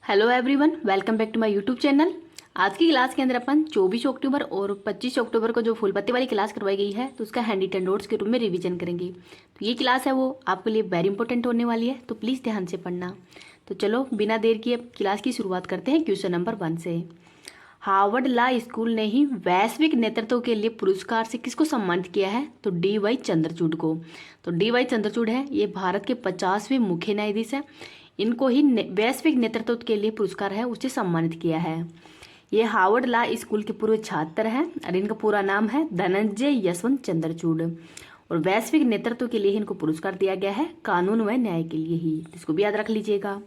Hello everyone, welcome back to my YouTube channel. आज की class के अंदर अपन 24 अक्टूबर और 25 अक्टूबर को जो फुल पत्ती वाली क्लास करवाई गई है तो उसका हैंडी 10 नोट्स के रूप में रिवीजन करेंगे। तो ये क्लास है वो आपके लिए वेरी इंपॉर्टेंट होने वाली है, तो प्लीज़ ध्यान से पढ़ना। तो चलो बिना देर किए क्लास की शुरुआत करते हैं क्वेश्चन नंबर 1 से। हार्वर्ड लॉ स्कूल ने ही वैश्विक नेतृत्व के लिए पुरस्कार से किसको सम्मानित किया है? तो डी.वाई. चंद्रचूड़ को। तो डी.वाई. चंद्रचूड़ है ये भारत के 50वें मुख्य न्यायाधीश है। इनको ही वैश्विक नेतृत्व के लिए पुरस्कार है उसे सम्मानित किया है। ये हार्वर्ड लॉ स्कूल के पूर्व छात्र हैं और इनका पूरा नाम है धनंजय यशवंत चंद्रचूड़। और वैश्विक नेतृत्व के लिए इनको पुरस्कार दिया गया है कानून व न्याय के लिए ही, इसको भी याद रख लीजिएगा।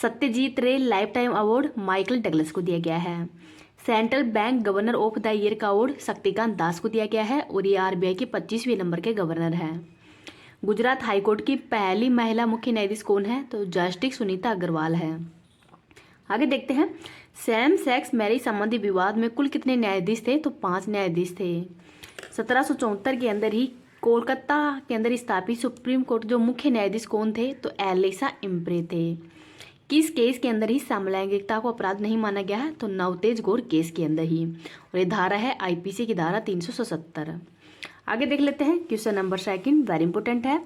सत्यजीत रे life time award Michael Douglas को दिया गया है। Central bank governor of the year का अवार्ड शक्तिकांत दास को दिया गया है और ये आरबीआई के 25वें नंबर के गवर्नर हैं। गुजरात हाईकोर्ट की पहली महिला मुख्य न्यायाधीश कौन है? तो जस्टिस सुनीता अग्रवाल है। आगे देखते हैं, सेम सेक्स मैरिज संबंधी विवाद में कुल कितने न्यायाधीश थे? तो 5 न्यायाधीश थे। 1774 के अंदर ही कोलकाता के अंदर स्थापित सुप्रीम कोर्ट जो मुख्य न्यायाधीश कौन थे? तो एलिसा इम्प्रे थे। किस केस के अंदर ही समलैंगिकता को अपराध नहीं माना गया है? तो नवतेज गौर केस के अंदर ही, और ये धारा है आईपीसी की धारा 377। आगे देख लेते हैं क्वेश्चन नंबर 2, वेरी इंपॉर्टेंट है।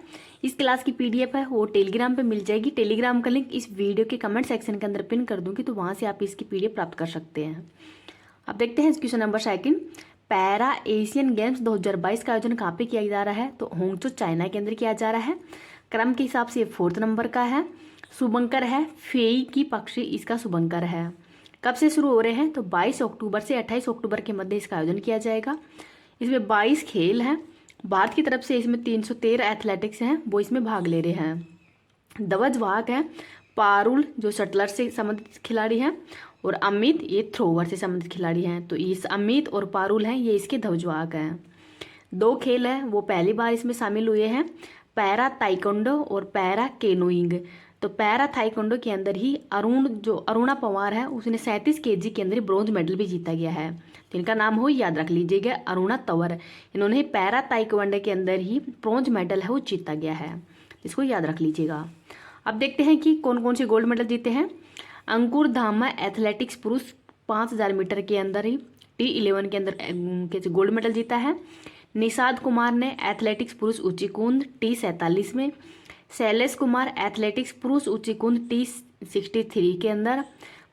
इस क्लास की पीडीएफ है वो टेलीग्राम पे मिल जाएगी। टेलीग्राम का लिंक इस वीडियो के कमेंट सेक्शन के अंदर पिन कर दूंगी, तो वहां से आप इसकी पीडीएफ प्राप्त कर सकते हैं। अब देखते हैं question number 2, para Asian games 2022 का आयोजन कहाँ पे किया जा रहा है? तो होंगचो चाइना के अंदर किया जा रहा है। क्रम के हिसाब से ये 4th नंबर का है। शुभंकर है फेई की पक्षी, इसका शुभंकर है। कब से शुरू हो रहे हैं? तो 22 अक्टूबर से 28 अक्टूबर के मध्य इसका आयोजन किया जाएगा। इसमें 22 खेल हैं। भारत की तरफ से इसमें 313 एथलेटिक्स हैं, वो इसमें भाग ले रहे हैं। ध्वजवाहक हैं पारुल जो शटलर से संबंधित खिलाड़ी हैं, और अमित ये थ्रोवर से संबंधित खिलाड़ी हैं। तो इस अमित और पारुल हैं ये इसके ध्वजवाहक हैं। 2 खेल हैं वो पहली बार इसमें शामिल हुए हैं, पैरा ताइक्वांडो और पैरा केनोइंग। तो पैरा ताइक्वांडो के अंदर ही अरुणा पवार है उसने 37 केजी के अंदर ब्रॉन्ज मेडल भी जीता गया है। तो इनका नाम हो याद रख लीजिएगा, अरुणा तंवर। इन्होंने पैरा ताइक्वांडो के अंदर ही ब्रॉन्ज मेडल है वो जीता गया है, इसको याद रख लीजिएगा। अब देखते हैं कि कौन कौन से गोल्ड मेडल जीते हैं। अंकुर धामा एथलेटिक्स पुरुष 5000 मीटर के अंदर ही T11 के अंदर गोल्ड मेडल जीता है। निषाद कुमार ने एथलेटिक्स पुरुष ऊंची कूद T47 में। शैलेश कुमार एथलेटिक्स पुरुष ऊंची कूद T63 के अंदर।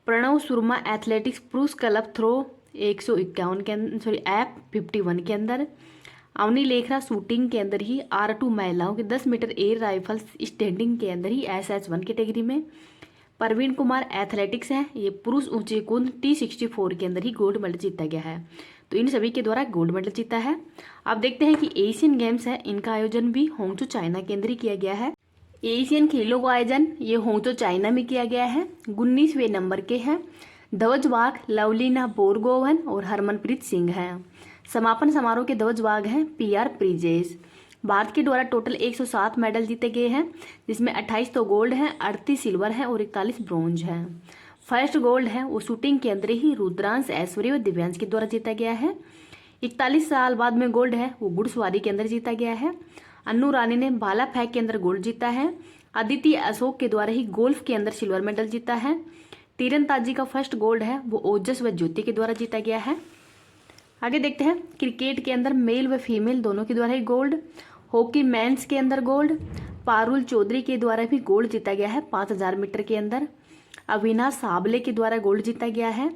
प्रणव सुरमा एथलेटिक्स पुरुष क्लब थ्रो 151 के अंदर F51 के अंदर। अवनी लेखरा शूटिंग के अंदर ही R2 महिलाओं के 10 मीटर एयर राइफल्स स्टैंडिंग के अंदर ही SH1 कैटेगरी में। प्रवीण कुमार एथलेटिक्स है ये पुरुष ऊंची कूद T64 के अंदर ही गोल्ड मेडल जीता गया है। तो इन सभी के द्वारा गोल्ड मेडल जीता है। अब देखते हैं कि एशियन गेम्स है इनका आयोजन भी होंगचो चाइना के अंदर ही किया गया है। एशियन खेलों का आयोजन ये होंगचो चाइना में किया गया है। 19वें नंबर के हैं। ध्वजवाहक लवलीना बोरगोवन और हरमनप्रीत सिंह हैं। समापन समारोह के ध्वजवाहक हैं PR प्रिजेश। भारत के द्वारा टोटल 107 मेडल जीते गए हैं, जिसमें 28 तो गोल्ड हैं, 38 सिल्वर हैं और 41 ब्रॉन्ज हैं। फर्स्ट गोल्ड है वो शूटिंग के अंदर ही रुद्रांश ऐश्वर्य और दिव्यांश के द्वारा जीता गया है। 41 साल बाद में गोल्ड है वो घुड़सवारी के अंदर जीता गया है। अन्नू रानी ने भाला फेंक के अंदर गोल्ड जीता है। अदिति अशोक के द्वारा ही गोल्फ के अंदर सिल्वर मेडल जीता है। तीरंदाजी का फर्स्ट गोल्ड है वो ओजस व ज्योति के द्वारा जीता गया है। आगे देखते हैं क्रिकेट के अंदर मेल व फीमेल दोनों के द्वारा ही गोल्ड। हॉकी मेंस के अंदर गोल्ड पारुल चौधरी के द्वारा भी गोल्ड जीता गया है 5000 मीटर के अंदर। अविनाश साबले के द्वारा गोल्ड जीता गया है।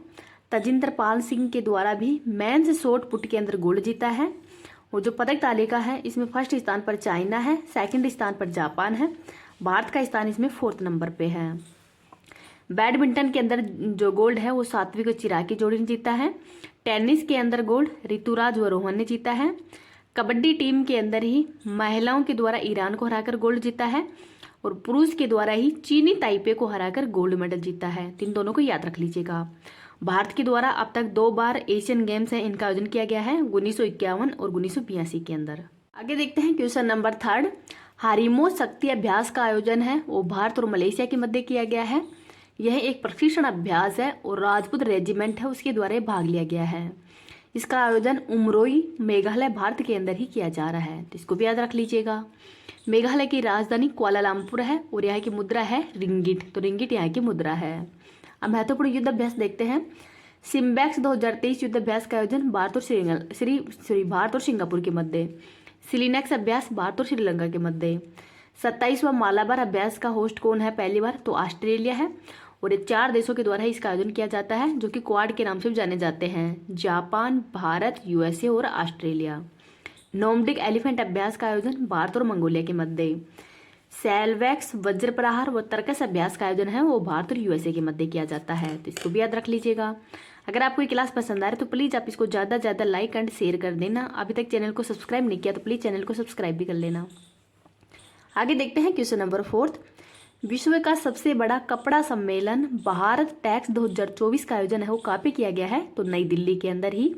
तजिंदर पाल सिंह के द्वारा भी मेंस शॉट पुट के अंदर गोल्ड जीता है। और जो पदक तालिका है इसमें फर्स्ट स्थान पर चाइना है, सेकंड स्थान पर जापान है, भारत का स्थान इसमें 4th नंबर पे है। बैडमिंटन के अंदर जो गोल्ड है वो सात्विक और चिराग की जोड़ी ने जीता है। टेनिस के अंदर गोल्ड ऋतुराज व रोहन ने जीता है। कबड्डी टीम के अंदर ही महिलाओं के द्वारा ईरान को हराकर गोल्ड जीता है, और पुरुष के द्वारा ही चीनी ताइपे को हराकर गोल्ड मेडल जीता है। इन दोनों को याद रख लीजिएगा। भारत के द्वारा अब तक 2 बार एशियन गेम्स है इनका आयोजन किया गया है 1951 और 1982 के अंदर। आगे देखते हैं क्वेश्चन नंबर 3, हारिमो शक्ति अभ्यास का आयोजन है वो भारत और मलेशिया के मध्य किया गया है। यह एक प्रशिक्षण अभ्यास है और राजपूत रेजिमेंट है उसके द्वारा भाग लिया गया है। इसका आयोजन उमरोई मेघालय भारत के अंदर ही किया जा रहा है, तो इसको भी याद रख लीजिएगा। मेघालय की राजधानी कुआलालंपुर है और यहाँ की मुद्रा है रिंगिट, तो रिंगिट यहाँ की मुद्रा है। अब महत्वपूर्ण युद्ध अभ्यास देखते हैं। सिम्बैक्स 2023 युद्ध अभ्यास का आयोजन भारत और सिंगापुर के मध्य। सिलिनेक्स अभ्यास भारत और श्रीलंका के मध्य। 27वां मालाबार अभ्यास का होस्ट कौन है पहली बार, तो ऑस्ट्रेलिया है। और ये 4 देशों के द्वारा इसका आयोजन किया जाता है जो कि क्वाड के नाम से भी जाने जाते हैं, जापान, भारत, यूएसए और ऑस्ट्रेलिया। नोमडिक एलिफेंट अभ्यास का आयोजन भारत और मंगोलिया के मध्य। सेलवैक्स वज्र प्रहार व तर्कस अभ्यास का आयोजन है वो भारत और यूएसए के मध्य किया जाता है, तो इसको भी याद रख लीजिएगा। अगर आपको ये क्लास पसंद आ रही है तो प्लीज़ आप इसको ज़्यादा से ज़्यादा लाइक एंड शेयर कर देना। अभी तक चैनल को सब्सक्राइब नहीं किया तो प्लीज़ चैनल को सब्सक्राइब भी कर लेना। आगे देखते हैं क्वेश्चन नंबर 4। विश्व का सबसे बड़ा कपड़ा सम्मेलन भारत टैक्स 2024 का आयोजन है वो कहाँ पे किया गया है, तो नई दिल्ली के अंदर ही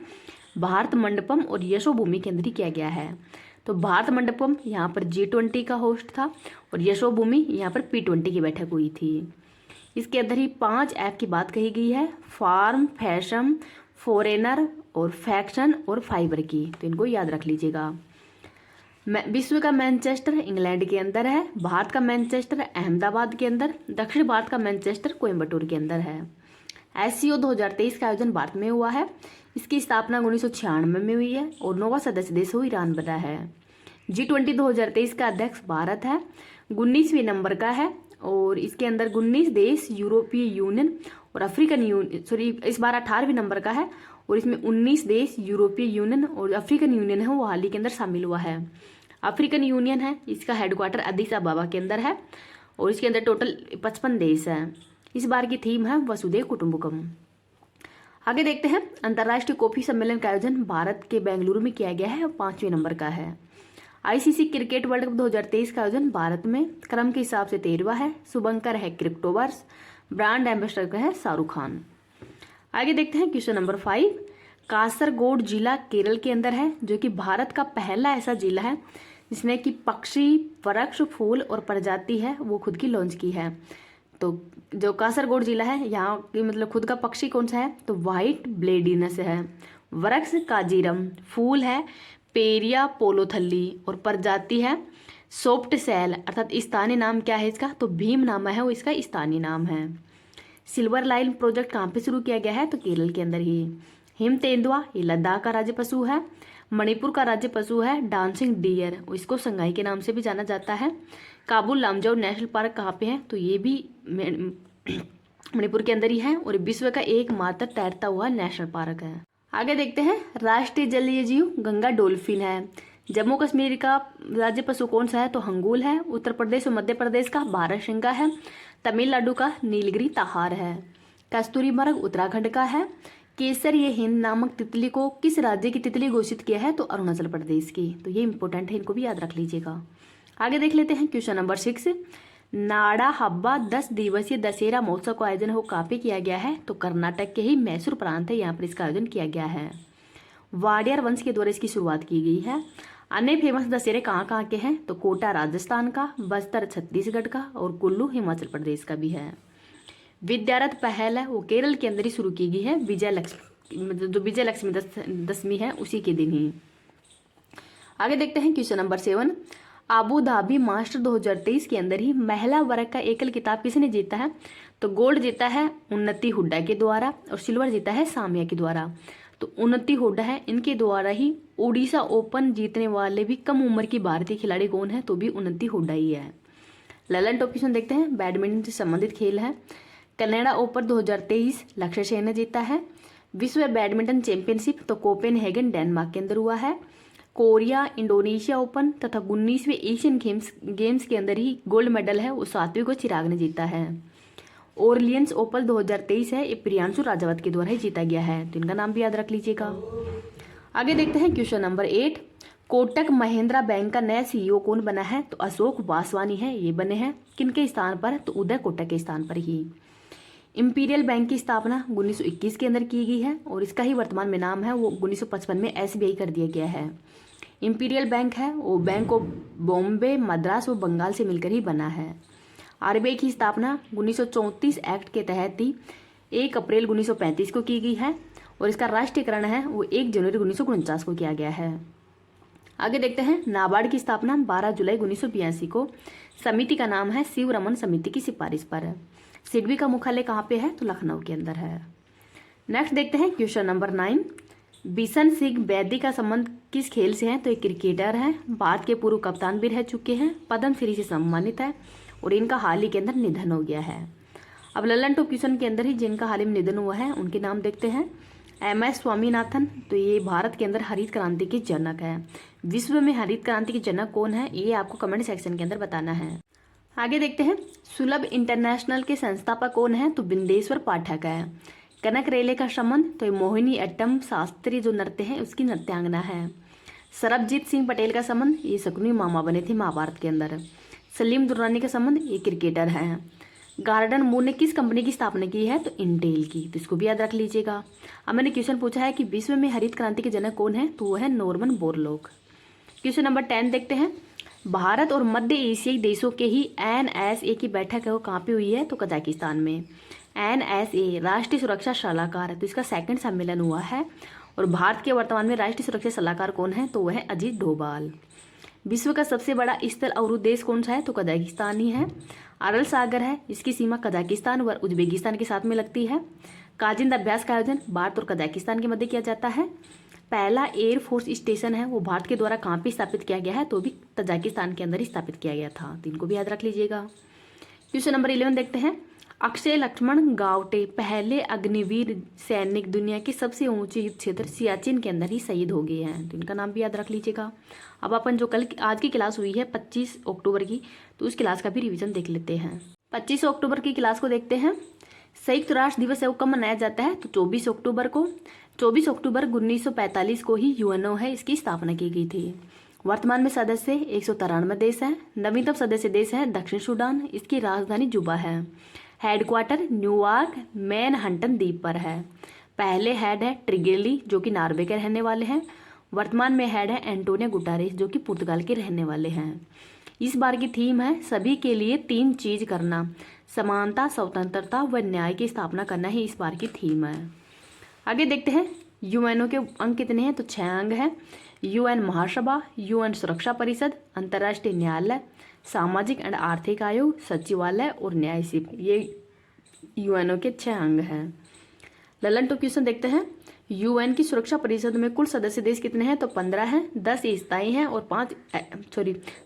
भारत मंडपम और यशोभूमि के अंदर ही किया गया है। तो भारत मंडपम यहाँ पर G20 का होस्ट था और यशोभूमि यहाँ पर P20 की बैठक हुई थी। इसके अंदर ही 5 ऐप की बात कही गई है, फार्म, फैशन, फॉरेनर और फैक्शन और फाइबर की, तो इनको याद रख लीजिएगा। विश्व का मैनचेस्टर इंग्लैंड के अंदर है, भारत का मैनचेस्टर अहमदाबाद के अंदर, दक्षिण भारत का मैनचेस्टर कोयम्बटूर के अंदर है। SCO 2023 का आयोजन भारत में हुआ है। इसकी स्थापना 1996 में हुई है और 9वां सदस्य देश वो ईरान बना है। G20 2023 का अध्यक्ष भारत है, 19वें नंबर का है और इसके अंदर 19 देश यूरोपीय यूनियन और अफ्रीकन यूनियन इस बार 18वें नंबर का है और इसमें 19 देश यूरोपीय यूनियन और अफ्रीकन यूनियन है वो हाल ही के अंदर शामिल हुआ है। अफ्रीकन यूनियन है, इसका हेडक्वार्टर अदीस अबाबा के अंदर है और इसके अंदर टोटल 55 देश हैं। इस बार की थीम है वसुधैव कुटुंबकम। आगे देखते हैं अंतर्राष्ट्रीय कॉफी सम्मेलन का आयोजन भारत के बेंगलुरु में किया गया है और 5वें नंबर का है। ICC क्रिकेट वर्ल्ड कप 2023 का आयोजन भारत में क्रम के हिसाब से 13वां है। शुभंकर है क्रिप्टोवर्स, ब्रांड एम्बेसडर का है शाहरुख खान। आगे देखते हैं क्वेश्चन नंबर 5। कासरगोड जिला केरल के अंदर है जो कि भारत का पहला ऐसा जिला है जिसने कि पक्षी, वृक्ष, फूल और प्रजाति है वो खुद की लॉन्च की है। तो जो कासरगोड जिला है यहाँ की मतलब खुद का पक्षी कौन सा है, तो व्हाइट ब्लेडिनस है, वृक्ष काजीरम, फूल है पेरिया पोलोथल्ली और प्रजाति है सॉफ्ट सेल, अर्थात स्थानीय नाम क्या है इसका, तो भीम नाम है वो इसका स्थानीय नाम है। सिल्वर लाइन प्रोजेक्ट कहाँ पे शुरू किया गया है, तो केरल के अंदर ही। हिम तेंदुआ ये लद्दाख का राज्य पशु है। मणिपुर का राज्य पशु है डांसिंग डियर, इसको संगाई के नाम से भी जाना जाता है। काबुल लामजाओ नेशनल पार्क कहाँ पे है, तो ये भी मणिपुर के अंदर ही है और विश्व का एकमात्र तैरता हुआ नेशनल पार्क है। आगे देखते हैं राष्ट्रीय जलीय जीव गंगा डॉल्फिन है। जम्मू कश्मीर का राज्य पशु कौन सा है, तो हंगूल है। उत्तर प्रदेश और मध्य प्रदेश का बारहसिंगा है। तमिलनाडु का नीलगिरी ताहार है। कस्तूरी मृग उत्तराखंड का है। केसर ये हिंद नामक तितली को किस राज्य की तितली घोषित किया है, तो अरुणाचल प्रदेश की, तो ये इंपॉर्टेंट है, इनको भी याद रख लीजिएगा। आगे देख लेते हैं क्वेश्चन नंबर 6। नाड़ा हब्बा 10 दिवसीय दशहरा महोत्सव का आयोजन हो कहाँ पे किया गया है, तो कर्नाटक के ही मैसूर प्रांत है यहाँ पर इसका आयोजन किया गया है। वाडियार वंश के द्वारा इसकी शुरुआत की गई है। अन्य फेमस दशहरे कहाँ के हैं, तो कोटा राजस्थान का, बस्तर छत्तीसगढ़ का और कुल्लू हिमाचल प्रदेश का भी है। विद्यारथ पहल है वो केरल के अंदर ही शुरू की गई है। जो विजयलक्ष्मी दशमी है उसी के दिन ही। आगे देखते हैं question number 7। Abu Dhabi master 2023 के अंदर ही महिला वर्ग का एकल खिताब किसने जीता है, तो गोल्ड जीता है उन्नति हुड्डा के द्वारा और सिल्वर जीता है सामिया के द्वारा। तो उन्नति हुड्डा है, इनके द्वारा ही ओडिशा ओपन जीतने वाले भी कम उम्र की भारतीय खिलाड़ी कौन है, तो भी उन्नति हुड्डा ही है। ललन टॉपिक देखते हैं, बैडमिंटन से संबंधित खेल है। कनाडा ओपन 2023 लक्ष्य सेन ने जीता है। विश्व बैडमिंटन चैंपियनशिप तो कोपेनहेगन डेनमार्क के अंदर हुआ है। कोरिया इंडोनेशिया ओपन तथा 19वें एशियन गेम्स के अंदर ही गोल्ड मेडल है वो सात्विक को चिराग ने जीता है। ओरलियंस ओपन 2023 है, ये प्रियांशु राजावत के द्वारा ही जीता गया है, तो इनका नाम भी याद रख लीजिएगा। आगे देखते हैं question number 8। Kotak Mahindra bank का नया CEO कौन बना है, तो अशोक वासवानी है ये बने हैं। किनके स्थान पर, तो उदय कोटक के स्थान पर ही। इंपीरियल बैंक की स्थापना 1921 के अंदर की गई है और इसका ही वर्तमान में नाम है वो 1955 में SBI कर दिया गया है। इंपीरियल बैंक है वो बैंक ऑफ बॉम्बे, मद्रास और बंगाल से मिलकर ही बना है। RBI की स्थापना 1934 एक्ट के तहत ही 1 अप्रैल 1935 को की गई है और इसका राष्ट्रीयकरण है वो 1 जनवरी 1949 को किया गया है। आगे देखते हैं नाबार्ड की स्थापना 12 जुलाई 1982 को। समिति का नाम है शिव रमन समिति की सिफारिश पर। सिडबी का मुख्यालय कहाँ पे है? तो लखनऊ के अंदर है। नेक्स्ट देखते हैं क्वेश्चन नंबर 9। बिशन सिंह बैदी का संबंध किस खेल से है? तो एक क्रिकेटर है, भारत के पूर्व कप्तान भी रह चुके हैं, पद्मश्री से सम्मानित है और इनका हाल ही के अंदर निधन हो गया है। अब ललन टॉप क्वेश्चन के अंदर ही जिनका हाल ही में निधन हुआ है उनके नाम देखते हैं। MS स्वामीनाथन, तो ये भारत के अंदर हरित क्रांति के जनक है। विश्व में हरित क्रांति के जनक कौन है? ये आपको कमेंट सेक्शन के अंदर बताना है। आगे देखते हैं सुलभ इंटरनेशनल के संस्थापक कौन है? तो बिंदेश्वर पाठक है। कनक रेले का संबंध, तो ये मोहिनी अट्टम शास्त्रीय जो नृत्य है उसकी नृत्यांगना है। सरबजीत सिंह पटेल का संबंध, ये शकुनी मामा बने थे महाभारत के अंदर। सलीम दुर्रानी का संबंध, ये क्रिकेटर हैं। गार्डन मूर ने किस कंपनी की स्थापना की है? तो इंटेल की, तो इसको भी याद रख लीजिएगा। अब मैंने क्वेश्चन पूछा है कि विश्व में हरित क्रांति के जनक कौन है? तो वो है नॉर्मन बोरलॉग। क्वेश्चन नंबर 10 देखते हैं। भारत और मध्य एशियाई देशों के ही NSA की बैठक है वो कहाँ पे हुई है? तो कजाकिस्तान में। NSA राष्ट्रीय सुरक्षा सलाहकार है, तो इसका 2nd सम्मेलन हुआ है। और भारत के वर्तमान में राष्ट्रीय सुरक्षा सलाहकार कौन है? तो वह है अजीत डोभाल। विश्व का सबसे बड़ा स्थल अवरुद्ध देश कौन सा है? तो कजाकिस्तान ही है। अरल सागर है, इसकी सीमा कजाकिस्तान व उज्बेकिस्तान के साथ में लगती है। काजिंद अभ्यास का आयोजन भारत और कजाकिस्तान के मध्य किया जाता है। पहला एयरफोर्स स्टेशन है वो भारत के द्वारा कहाँ पे स्थापित किया गया है? तो भी तजाकिस्तान के अंदर ही स्थापित किया गया था, तो इनको भी याद रख लीजिएगा। क्वेश्चन नंबर 11 देखते हैं। अक्षय लक्ष्मण गावटे पहले अग्निवीर सैनिक दुनिया के सबसे ऊंचे युद्ध क्षेत्र सियाचिन के अंदर ही शहीद हो गए हैं, तो इनका नाम भी याद रख लीजिएगा। अब अपन जो आज की क्लास हुई है 25 अक्टूबर की, तो उस क्लास का भी रिवीजन देख लेते हैं। 25 अक्टूबर की क्लास को देखते हैं। संयुक्त राष्ट्र दिवस है वो कब मनाया जाता है? तो 24 अक्टूबर को। 24 अक्टूबर 1945 को ही UNO है इसकी स्थापना की गई थी। वर्तमान में सदस्य 193 देश हैं। नवीनतम सदस्य देश है दक्षिण सूडान, इसकी राजधानी जुबा है। हेडक्वार्टर न्यूयॉर्क मैनहट्टन द्वीप पर है। पहले हेड है ट्रिगेली जो कि नॉर्वे के रहने वाले हैं। वर्तमान में हेड है एंटोनियो गुटारेस जो कि पुर्तगाल के रहने वाले हैं। इस बार की थीम है सभी के लिए 3 चीज करना, समानता, स्वतंत्रता व न्याय की स्थापना करना ही इस बार की थीम है। आगे देखते हैं UNO के अंग कितने हैं? तो 6 अंग हैं। UN महासभा, UN सुरक्षा परिषद, अंतर्राष्ट्रीय न्यायालय, सामाजिक एंड आर्थिक आयोग, सचिवालय और न्यायशीप, ये UNO के 6 अंग हैं। ललन टॉप क्वेश्चन देखते हैं। UN की सुरक्षा परिषद में कुल सदस्य देश कितने हैं? तो 15 हैं। 10 स्थायी हैं और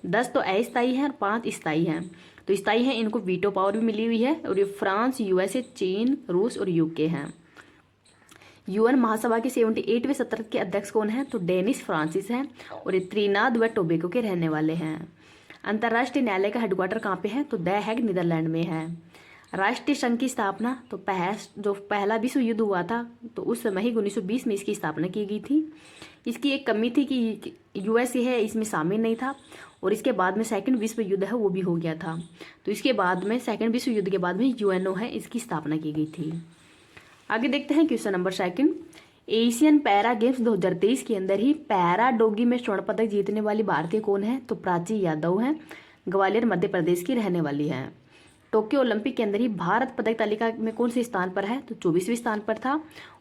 10 तो अस्थायी हैं और 5 स्थायी हैं। तो स्थायी हैं इनको वीटो पावर भी मिली हुई है और ये फ्रांस, USA, चीन, रूस और UK हैं। UN महासभा के 78वें सत्र के अध्यक्ष कौन है? तो डेनिस फ्रांसिस हैं और ये त्रिनाद व टोबैगो के रहने वाले हैं। अंतर्राष्ट्रीय न्यायालय का हेडक्वार्टर कहाँ पे है? तो द हैग नीदरलैंड में है। राष्ट्रीय संघ की स्थापना, तो जो पहला विश्व युद्ध हुआ था तो उस समय ही 1920 में इसकी स्थापना की गई थी। इसकी एक कमी थी कि USA है इसमें शामिल नहीं था और इसके बाद में 2nd विश्व युद्ध है वो भी हो गया था, तो इसके बाद में 2nd विश्व युद्ध के बाद में UNO है इसकी स्थापना की गई थी। आगे देखते हैं question number 2। Asian para games 2023 के अंदर ही पैरा डोगी में स्वर्ण पदक जीतने वाली भारतीय कौन है? तो प्राची यादव हैं, ग्वालियर मध्य प्रदेश की रहने वाली हैं। टोक्यो ओलंपिक के अंदर ही भारत पदक तालिका में कौन से स्थान पर है? तो 24वें स्थान पर था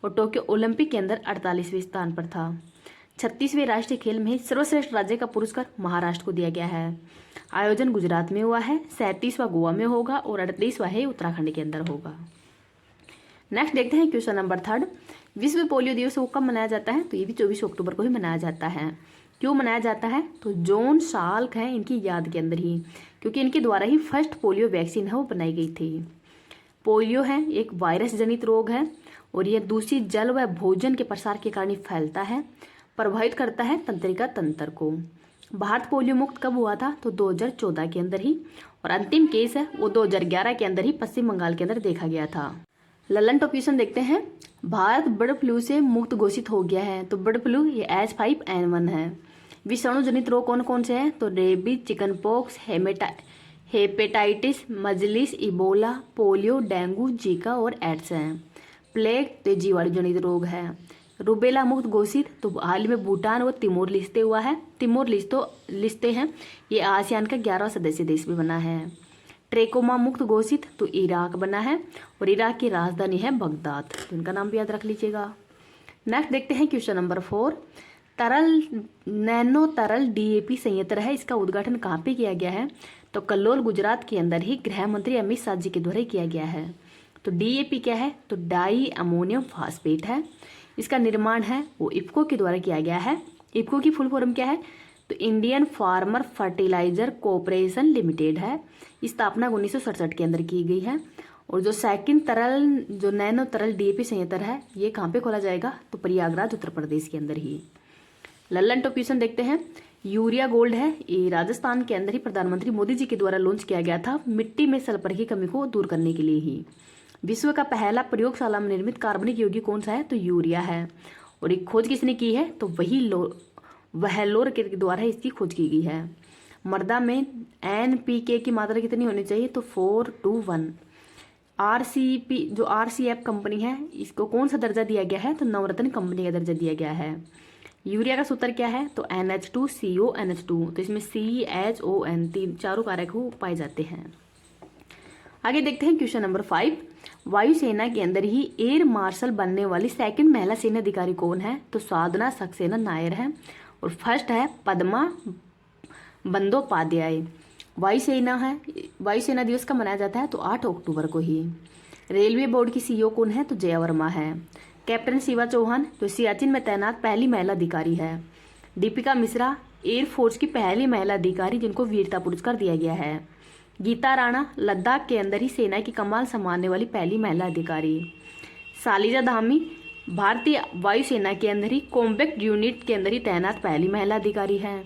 और टोक्यो ओलंपिक के अंदर 48वें स्थान पर था। 36वें राष्ट्रीय खेल में सर्वश्रेष्ठ राज्य का पुरस्कार महाराष्ट्र को दिया गया है। आयोजन गुजरात में हुआ है। 37वां गोवा में होगा और 38वां है उत्तराखंड के अंदर होगा। नेक्स्ट देखते हैं क्वेश्चन नंबर 3। विश्व पोलियो दिवस को कब मनाया जाता है? तो ये भी 24 अक्टूबर को ही मनाया जाता है। क्यों मनाया जाता है? तो जॉन साल्क हैं इनकी याद के अंदर ही, क्योंकि इनके द्वारा ही फर्स्ट पोलियो वैक्सीन है वो बनाई गई थी। पोलियो है एक वायरस जनित रोग है और यह दूषित जल व भोजन के प्रसार के कारण फैलता है, प्रभावित करता है तंत्रिका तंत्र को। भारत पोलियो मुक्त कब हुआ था? तो 2014 के अंदर ही, और अंतिम केस है वो 2011 के अंदर ही पश्चिम बंगाल के अंदर देखा गया था। ललन टॉप क्वेश्चन देखते हैं। भारत बर्ड फ्लू से मुक्त घोषित हो गया है, तो बर्ड फ्लू ये H5N1 है। विषाणु जनित रोग कौन कौन से हैं? तो रेबीज, चिकन पॉक्स, हेपेटाइटिस, मजलिस, इबोला, पोलियो, डेंगू, जीका और एड्स हैं। प्लेग तो जीवाणु जनित रोग है। रूबेला मुक्त घोषित तो हाल में भूटान व तिमोर लिस्ते हुआ है। तिमोर लिस्ते हैं, ये आसियान का 11वां सदस्य देश भी बना है। ट्रेकोमा मुक्त घोषित तो इराक बना है और इराक की राजधानी है बगदाद, तो इनका नाम भी याद रख लीजिएगा। नेक्स्ट देखते हैं क्वेश्चन नंबर 4। नैनो तरल DAP संयंत्र है, इसका उद्घाटन कहाँ पे किया गया है? तो कल्लोल गुजरात के अंदर ही गृह मंत्री अमित शाह जी के द्वारा किया गया है। तो DAP क्या है, तो डाई अमोनियम फास्फेट है। इसका निर्माण है वो इफ्को के द्वारा किया गया है। इफ्को की फुल फॉर्म क्या है, तो Indian farmer fertiliser corporation limited है। स्थापना 1967 के अंदर की गई है। और जो सेकंड तरल जो नैनो तरल DAP संयंत्र है ये कहाँ पे खोला जाएगा, तो प्रयागराज उत्तर प्रदेश के अंदर ही। लल्लन टॉप क्वेश्चन देखते हैं। यूरिया गोल्ड है, ये राजस्थान के अंदर ही प्रधानमंत्री मोदी जी के द्वारा लॉन्च किया गया था मिट्टी में सल्फर की कमी को दूर करने के लिए ही। विश्व का पहला प्रयोगशाला में निर्मित कार्बनिक यौगिक कौन सा है, तो यूरिया है। और एक खोज किसने की है, तो वह लोर के द्वारा इसकी खोज की गई है। मृदा में NPK की मात्रा कितनी होनी चाहिए, तो 4:1। RCP जो RCF कंपनी है इसको कौन सा दर्जा दिया गया है, तो नवरत्न कंपनी का दर्जा दिया गया है। यूरिया का सूत्र क्या है, तो NH2CONH2। तो इसमें CHON चारों कारक पाए जाते हैं। आगे देखते हैं क्वेश्चन नंबर 5। वायुसेना के अंदर ही एयर मार्शल बनने वाली सेकंड महिला सेना अधिकारी कौन है, तो साधना सक्सेना नायर है। और फर्स्ट है पद्मा बंदोपाध्याय। वायुसेना दिवस का मनाया जाता है, तो 8 अक्टूबर को ही। रेलवे बोर्ड की CEO कौन है, तो जया वर्मा है। कैप्टन शिवा चौहान तो सियाचिन में तैनात पहली महिला अधिकारी है। दीपिका मिश्रा एयरफोर्स की पहली महिला अधिकारी जिनको वीरता पुरस्कार दिया गया है। गीता राणा लद्दाख के अंदर ही सेना की कमान संभालने वाली पहली महिला अधिकारी। सालिजा धामी भारतीय वायुसेना के अंदर ही कॉम्बैक्ट यूनिट के अंदर ही तैनात पहली महिला अधिकारी है।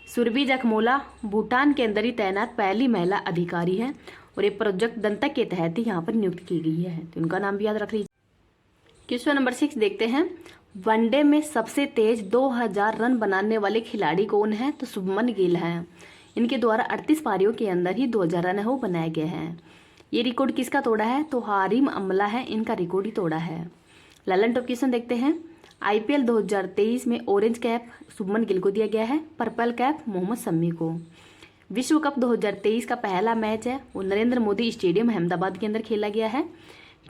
सुरभि जखमोला भूटान के अंदर ही तैनात पहली महिला अधिकारी है। और ये प्रोजेक्ट दंतक के तहत ही यहाँ पर नियुक्त की गई है, तो उनका नाम भी याद रख लीजिए। क्वेश्चन नंबर 6 देखते हैं। वनडे में सबसे तेज 2000 रन बनाने वाले खिलाड़ी कौन है, तो शुभमन गिल हैं। इनके द्वारा 38 पारियों के अंदर ही 2000 रन है वो बनाए गए हैं। ये रिकॉर्ड किसका तोड़ा है, तो हारिम अमला है, इनका रिकॉर्ड ही तोड़ा है। ललन टॉप क्वेश्चन देखते हैं। IPL 2023 में ऑरेंज कैप शुभमन गिल को दिया गया है, पर्पल कैप मोहम्मद शमी को। विश्व कप 2023 का पहला मैच है वो नरेंद्र मोदी स्टेडियम अहमदाबाद के अंदर खेला गया है।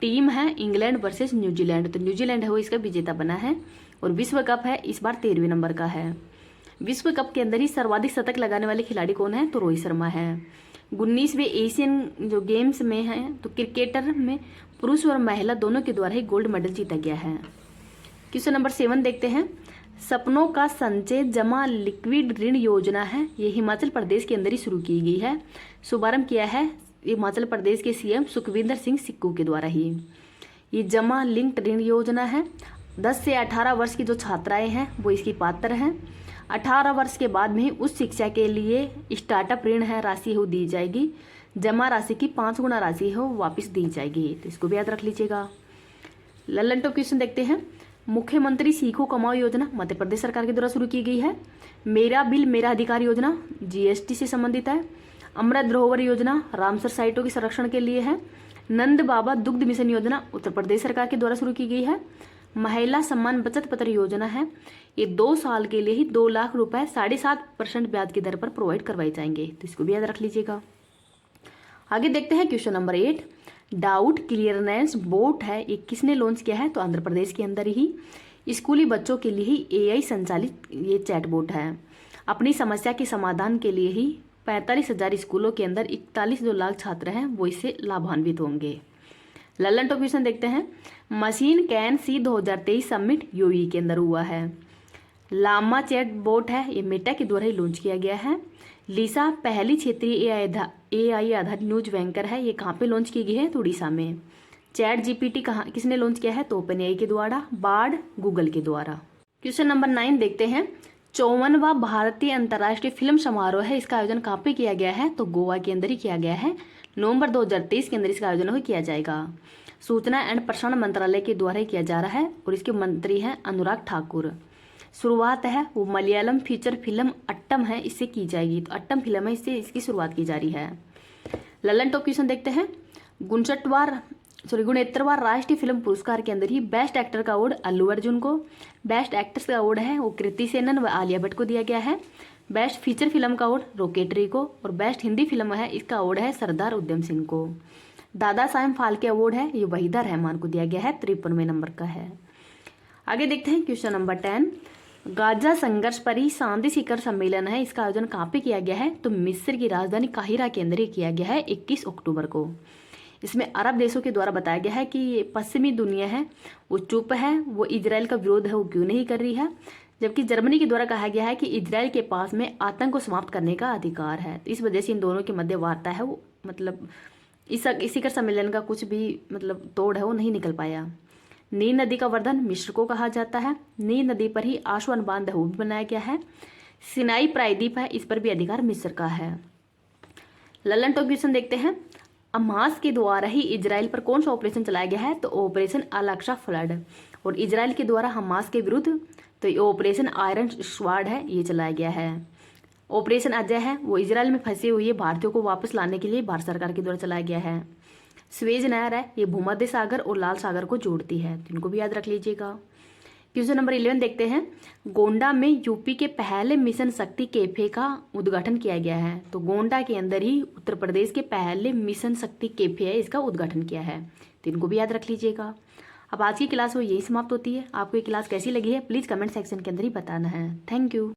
टीम है इंग्लैंड वर्सेस न्यूजीलैंड, तो न्यूजीलैंड है वो इसका विजेता बना है। और विश्व कप है इस बार 13वें नंबर का है। विश्व कप के अंदर ही सर्वाधिक शतक लगाने वाले खिलाड़ी कौन है, तो रोहित शर्मा है। 19वें एशियन जो गेम्स में है तो क्रिकेटर में पुरुष और महिला दोनों के द्वारा ही गोल्ड मेडल जीता गया है। क्वेश्चन नंबर 7 देखते हैं। सपनों का संचय जमा लिक्विड ऋण योजना है, ये हिमाचल प्रदेश के अंदर ही शुरू की गई है। शुभारंभ किया है हिमाचल प्रदेश के CM सुखविंदर सिंह सुक्खू के द्वारा ही। ये जमा लिंक्ड ऋण योजना है। 10 से 18 वर्ष की जो छात्राएं हैं वो इसकी पात्र हैं। 18 वर्ष के बाद में उच्च शिक्षा के लिए स्टार्टअप ऋण है राशि हो दी जाएगी। जमा राशि की 5 गुना राशि हो वापस दी जाएगी, तो इसको भी याद रख लीजिएगा। लल्लन टॉप क्वेश्चन देखते हैं। मुख्यमंत्री सीखो कमाओ योजना मध्य प्रदेश सरकार के द्वारा शुरू की गई है। मेरा बिल मेरा अधिकार योजना GST से संबंधित है। अमृत धरोहर योजना रामसर साइटों के संरक्षण के लिए है। नंद बाबा दुग्ध मिशन योजना उत्तर प्रदेश सरकार के द्वारा शुरू की गई है। महिला सम्मान बचत पत्र योजना है, ये 2 साल के लिए ही 2 लाख रुपए 7.5% ब्याज की दर पर प्रोवाइड करवाए जाएंगे, तो इसको भी याद रख लीजिएगा। आगे देखते हैं question number 8। Doubt clearance boat है, ये किसने लॉन्च किया है, तो आंध्र प्रदेश के अंदर ही। स्कूली बच्चों के लिए ही AI संचालित ये चैट बोट है। अपनी समस्या के समाधान के लिए ही 45,000 स्कूलों के अंदर 41 लाख छात्र हैं वो इससे लाभान्वित होंगे। लल्लन टॉप क्वेश्चन देखते हैं। Machine can see 2023 summit UAE के अंदर हुआ है। लामा चैट बोट है, ये मेटा के द्वारा ही लॉन्च किया गया है। लिसा पहली क्षेत्रीय AI आधारित न्यूज एंकर है, ये कहाँ पे लॉन्च की गई है, तो उड़ीसा में। चैट GPT कहाँ किसने लॉन्च किया है, तो OpenAI के द्वारा, बार्ड गूगल के द्वारा। क्वेश्चन नंबर 9 देखते हैं। 54वां भारतीय अंतर्राष्ट्रीय फिल्म समारोह है, इसका आयोजन कहाँ पे किया गया है, तो गोवा के अंदर ही किया गया है। नवंबर 2023 के अंदर इसका आयोजन किया जाएगा। सूचना एंड प्रसारण मंत्रालय के द्वारा ही किया जा रहा है और इसके मंत्री हैं अनुराग ठाकुर। शुरुआत है वो मलयालम फीचर फिल्म अट्टम है, इससे की जाएगी, तो अट्टम फिल्म है, इससे इसकी शुरुआत की जा रही है। लल्लन टॉप क्वेश्चन देखते हैं। 69वां राष्ट्रीय फिल्म पुरस्कार के अंदर ही बेस्ट एक्टर का अवार्ड अल्लू अर्जुन को, बेस्ट एक्ट्रेस का अवार्ड है वो कृति सेनन व आलिया भट्ट को दिया गया है। बेस्ट फीचर फिल्म का अवार्ड रॉकेटरी को, और बेस्ट हिंदी फिल्म है इसका अवार्ड है सरदार उधम सिंह को। दादा साहेब फाल्के अवार्ड है ये वहीदा रहमान को दिया गया है, 53वें नंबर का है। आगे देखते हैं क्वेश्चन नंबर 10। गाजा संघर्ष पर ही शांति शिखर सम्मेलन है, इसका आयोजन कहाँ पे किया गया है? तो मिस्र की राजधानी काहिरा के अंदर ही किया गया है 21 अक्टूबर को। इसमें अरब देशों के द्वारा बताया गया है कि ये पश्चिमी दुनिया है वो चुप है, वो इजराइल का विरोध है वो क्यों नहीं कर रही है, जबकि जर्मनी के द्वारा कहा गया है कि इजराइल के पास में आतंक को समाप्त करने का अधिकार है। तो इस वजह से इन दोनों की मध्य वार्ता है वो मतलब इस शिखर सम्मेलन का कुछ भी मतलब तोड़ है वो नहीं निकल पाया। नील नदी का वर्धन मिस्र को कहा जाता है। नील नदी पर ही आशुवन बांध भी बनाया गया है। सिनाई प्रायद्वीप है, इस पर भी अधिकार मिस्र का है। ललन टॉप क्वेश्चन देखते हैं। हमास के द्वारा ही इजराइल पर कौन सा ऑपरेशन चलाया गया है? तो ऑपरेशन अल-अक्सा फ्लड। और इजराइल के द्वारा हमास के विरुद्ध तो ये ऑपरेशन आयरन स्वार्ड है, ये चलाया गया है। ऑपरेशन अजय है वो इजराइल में फंसे हुए भारतीयों को वापस लाने के लिए भारत सरकार के द्वारा चलाया गया है। स्वेज नहर है, ये भूमध्य सागर और लाल सागर को जोड़ती है, तो इनको भी याद रख लीजिएगा। क्वेश्चन नंबर 11 देखते हैं। गोंडा में यूपी के पहले मिशन शक्ति कैफे का उद्घाटन किया गया है। तो गोंडा के अंदर ही उत्तर प्रदेश के पहले मिशन शक्ति कैफे है, इसका उद्घाटन किया है, तो इनको भी याद रख लीजिएगा। अब आज की क्लास वो यही समाप्त होती है। आपको ये क्लास कैसी लगी है प्लीज़ कमेंट सेक्शन के अंदर ही बताना है। Thank you.